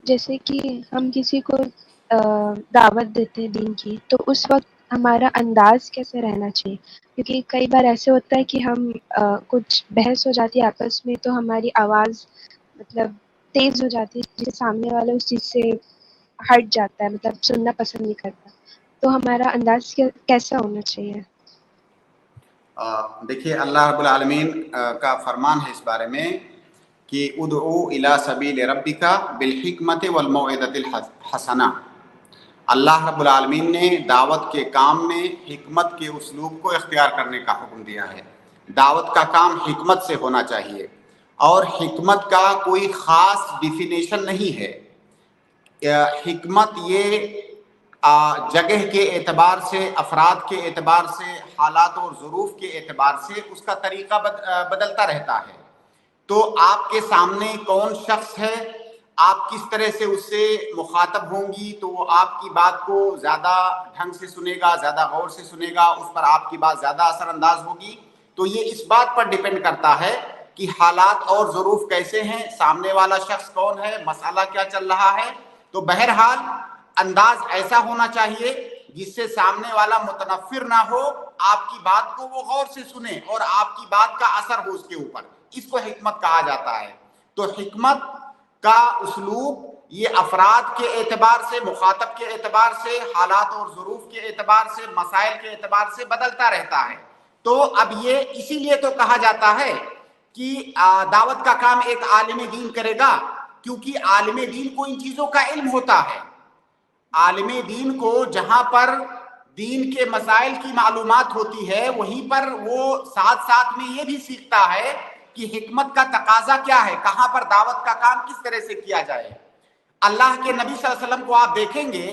جیسے کہ ہم کسی کو دعوت دیتے ہیں دین کی، تو اس وقت ہمارا انداز کیسے رہنا چاہیے؟ کیونکہ کئی بار ایسے ہوتا ہے کہ ہم کچھ بحث ہو جاتی ہے آپس میں، تو ہماری آواز مطلب تیز ہو جاتی ہے، جس سامنے والا اس چیز سے ہٹ جاتا ہے، مطلب سننا پسند نہیں کرتا، تو ہمارا انداز کیسا ہونا چاہیے؟ دیکھیے اللہ رب العالمین کا فرمان ہے اس بارے میں کہ ادعو الی سبیل ربک بالحکمت والموعظۃ الحسنہ۔ اللہ رب العالمین نے دعوت کے کام میں حکمت کے اسلوب کو اختیار کرنے کا حکم دیا ہے۔ دعوت کا کام حکمت سے ہونا چاہیے، اور حکمت کا کوئی خاص ڈیفینیشن نہیں ہے۔ حکمت یہ جگہ کے اعتبار سے، افراد کے اعتبار سے، حالات اور ظروف کے اعتبار سے اس کا طریقہ بدلتا رہتا ہے۔ تو آپ کے سامنے کون شخص ہے، آپ کس طرح سے اس سے مخاطب ہوں گی، تو وہ آپ کی بات کو زیادہ ڈھنگ سے سنے گا، زیادہ غور سے سنے گا، اس پر آپ کی بات زیادہ اثر انداز ہوگی۔ تو یہ اس بات پر ڈیپینڈ کرتا ہے کہ حالات اور ظروف کیسے ہیں، سامنے والا شخص کون ہے، مسئلہ کیا چل رہا ہے۔ تو بہرحال انداز ایسا ہونا چاہیے جس سے سامنے والا متنفر نہ ہو، آپ کی بات کو وہ غور سے سنے اور آپ کی بات کا اثر ہو اس کے اوپر۔ اس کو حکمت کہا جاتا ہے۔ تو حکمت کا اسلوب یہ افراد کے اعتبار سے، مخاطب کے اعتبار سے، حالات اور ظروف کے اعتبار سے، مسائل کے اعتبار سے بدلتا رہتا ہے۔ تو اب یہ اسی لیے تو کہا جاتا ہے کہ دعوت کا کام ایک عالم دین کرے گا، کیونکہ عالم دین کو ان چیزوں کا علم ہوتا ہے۔ عالم دین کو جہاں پر دین کے مسائل کی معلومات ہوتی ہے، وہیں پر وہ ساتھ ساتھ میں یہ بھی سیکھتا ہے کہ حکمت کا تقاضا کیا ہے، کہاں پر دعوت کا کام کس طرح سے کیا جائے۔ اللہ کے نبی صلی اللہ علیہ وسلم کو آپ دیکھیں گے،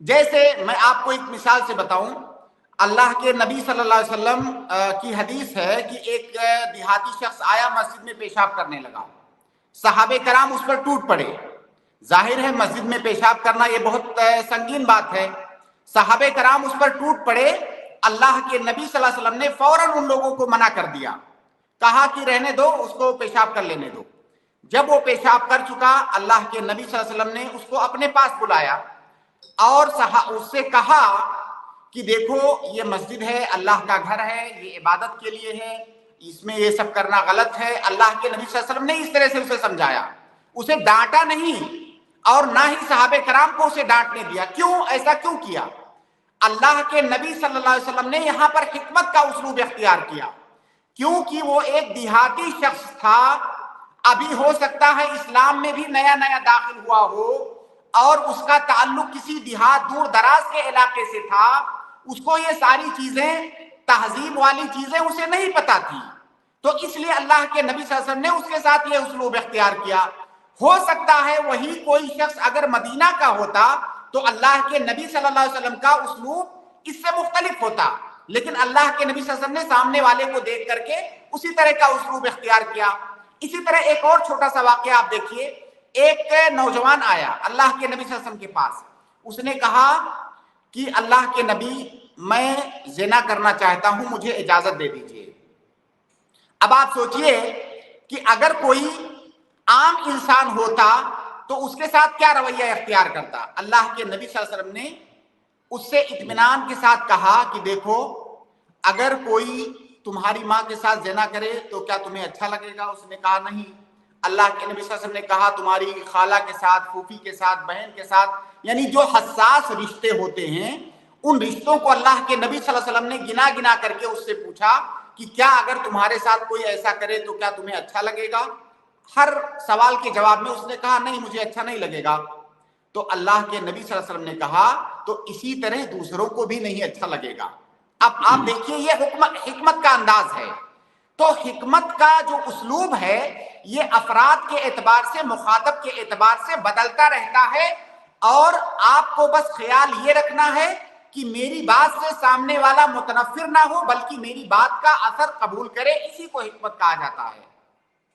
جیسے میں آپ کو ایک مثال سے بتاؤں، اللہ کے نبی صلی اللہ علیہ وسلم کی حدیث ہے کہ ایک دیہاتی شخص آیا، مسجد میں پیشاب کرنے لگا، صحابہ کرام اس پر ٹوٹ پڑے۔ ظاہر ہے مسجد میں پیشاب کرنا یہ بہت سنگین بات ہے، صحابہ کرام اس پر ٹوٹ پڑے۔ اللہ کے نبی صلی اللہ علیہ وسلم نے فوراً ان لوگوں کو منع کر دیا، کہا کہ رہنے دو، اس کو پیشاب کر لینے دو۔ جب وہ پیشاب کر چکا، اللہ کے نبی صلی اللہ علیہ وسلم نے اس کو اپنے پاس بلایا اور اس سے کہا کہ دیکھو یہ مسجد ہے، اللہ کا گھر ہے، یہ عبادت کے لیے ہے، اس میں یہ سب کرنا غلط ہے۔ اللہ کے نبی صلی اللہ علیہ وسلم نے اس طرح سے اسے سمجھایا، اسے ڈانٹا نہیں، اور نہ ہی صحابہ کرام کو اسے ڈانٹنے دیا۔ کیوں ایسا کیوں کیا؟ اللہ کے نبی صلی اللہ علیہ وسلم نے یہاں پر حکمت کا اسلوب اختیار کیا، کیونکہ وہ ایک دیہاتی شخص تھا، ابھی ہو سکتا ہے اسلام میں بھی نیا نیا داخل ہوا ہو، اور اس کا تعلق کسی دیہات دور دراز کے علاقے سے تھا، اس کو یہ ساری چیزیں، تہذیب والی چیزیں اسے نہیں پتا تھی۔ تو اس لیے اللہ کے نبی صلی اللہ علیہ وسلم نے اس کے ساتھ یہ اسلوب اختیار کیا۔ ہو سکتا ہے وہی کوئی شخص اگر مدینہ کا ہوتا تو اللہ کے نبی صلی اللہ علیہ وسلم کا اسلوب اس سے مختلف ہوتا، لیکن اللہ کے نبی صلی اللہ علیہ وسلم نے سامنے والے کو دیکھ کر کے اسی طرح کا اسلوب اختیار کیا۔ اسی طرح ایک اور چھوٹا سا واقعہ آپ دیکھیے، ایک نوجوان آیا اللہ کے نبی صلی اللہ علیہ وسلم کے پاس، اس نے کہا کہ اللہ کے نبی میں زنا کرنا چاہتا ہوں، مجھے اجازت دے دیجیے۔ اب آپ سوچئے کہ اگر کوئی عام انسان ہوتا تو اس کے ساتھ کیا رویہ اختیار کرتا۔ اللہ کے نبی صلی اللہ علیہ وسلم نے اس سے اطمینان کے ساتھ کہا کہ دیکھو اگر کوئی تمہاری ماں کے ساتھ زنا کرے تو کیا تمہیں اچھا لگے گا؟ اس نے کہا نہیں۔ اللہ کے نبی صلی اللہ علیہ وسلم نے کہا تمہاری خالہ کے ساتھ، پھوپھی کے ساتھ، بہن کے ساتھ، یعنی جو حساس رشتے ہوتے ہیں ان رشتوں کو اللہ کے نبی صلی اللہ علیہ وسلم نے گنا گنا کر کے اس سے پوچھا کہ کیا اگر تمہارے ساتھ کوئی ایسا کرے تو کیا تمہیں اچھا لگے گا؟ ہر سوال کے جواب میں اس نے کہا نہیں، مجھے اچھا نہیں لگے گا۔ تو اللہ کے نبی صلی اللہ علیہ وسلم نے کہا تو اسی طرح دوسروں کو بھی نہیں اچھا لگے گا۔ اب آپ دیکھیے یہ حکمت کا انداز ہے۔ تو حکمت کا جو اسلوب ہے یہ افراد کے اعتبار سے، مخاطب کے اعتبار سے بدلتا رہتا ہے، اور آپ کو بس خیال یہ رکھنا ہے کہ میری بات سے سامنے والا متنفر نہ ہو بلکہ میری بات کا اثر قبول کرے، اسی کو حکمت کہا جاتا ہے۔